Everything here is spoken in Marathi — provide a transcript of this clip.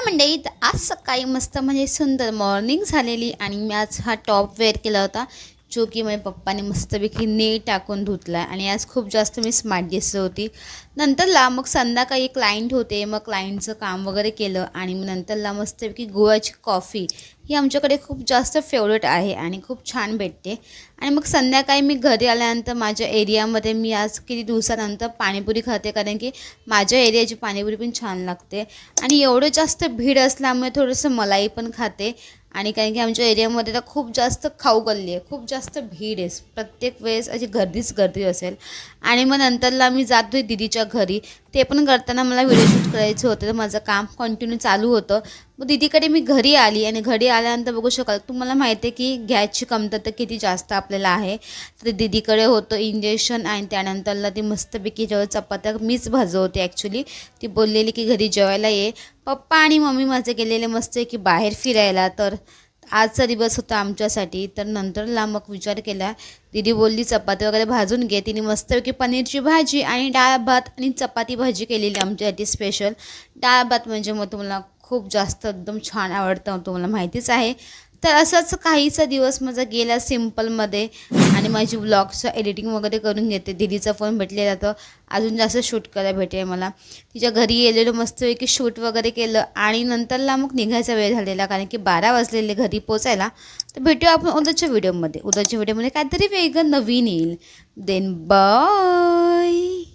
मंडळी, तर आज सकाळी मस्त म्हणजे सुंदर मॉर्निंग झालेली आणि मी आज हा टॉप वेअर केला होता, जो की माझ्या पप्पाने मस्तपैकी नेट टाकून धुतला आणि आज खूप जास्त मी स्मार्ट दिसत होती. नंतरला मग संध्याकाळी क्लायंट होते, मग क्लायंटचं काम वगैरे केलं आणि मग नंतरला मस्तपैकी गुळाची कॉफी ही आमच्याकडे खूप जास्त फेवरेट आहे आणि खूप छान भेटते. आणि मग संध्याकाळी मी घरी आल्यानंतर माझ्या एरियामध्ये मी आज किती दिवसानंतर पाणीपुरी खाते, कारण की माझ्या एरियाची पाणीपुरी पण छान लागते आणि एवढं जास्त भीड असल्यामुळे थोडंसं मलाई पण खाते. आणि कारण की आमच्या एरियामध्ये तर खूप जास्त खाऊ गल्ली आहे, खूप जास्त भीड आहे, प्रत्येक वेळेस अशी गर्दीच गर्दी असेल. आणि मग नंतरला मी जातो आहे दीदीच्या घरी, ते पण करताना मला व्हिडिओ शूट करायचं होतं, तर माझं काम कंटिन्यू चालू होतं. मग दीदीकडे मी घरी आली आणि घरी आल्यानंतर बघू शकाल, तुम्हाला माहिती आहे की गॅसची कमतरता किती जास्त आपल्याला आहे. तर दीदीकडे होतं इंजेक्शन आणि त्यानंतरला ती मस्तपैकी जेव्हा चपात्या मीच भाजवते ॲक्च्युली. ती बोललेली की घरी जेवायला ये. पप्पा आणि मम्मी माझे गेलेले मस्त की बाहेर फिरायला, तर आजचा दिवस होता आमच्यासाठी. तर नंतरला मग विचार केला, दीदी बोलली चपाती वगैरे भाजून घे. तिने मस्तपैकी पनीरची भाजी आणि डाळ भात आणि चपाती भाजी केलेली आमच्यासाठी स्पेशल. डाळ भात म्हणजे मग तुम्हाला खूप जास्त एकदम छान आवडतं, तुम्हाला माहितीच आहे. तर असंच काहीचा दिवस माझा गेला सिम्पलमध्ये आणि माझी व्लॉगचं एडिटिंग वगैरे करून घेते. दीदीचा फोन भेटलेला तर अजून जास्त शूट करायला भेटेल मला. तिच्या घरी गेलेलो मस्तपैकी शूट वगैरे केलं आणि नंतरला मग निघायचा वेळ झालेला, कारण की 12 वाजलेले घरी पोचायला. तर भेटूया आपण उद्याच्या व्हिडिओमध्ये. उद्याच्या व्हिडिओमध्ये काहीतरी वेगळं नवीन येईल. Then bye.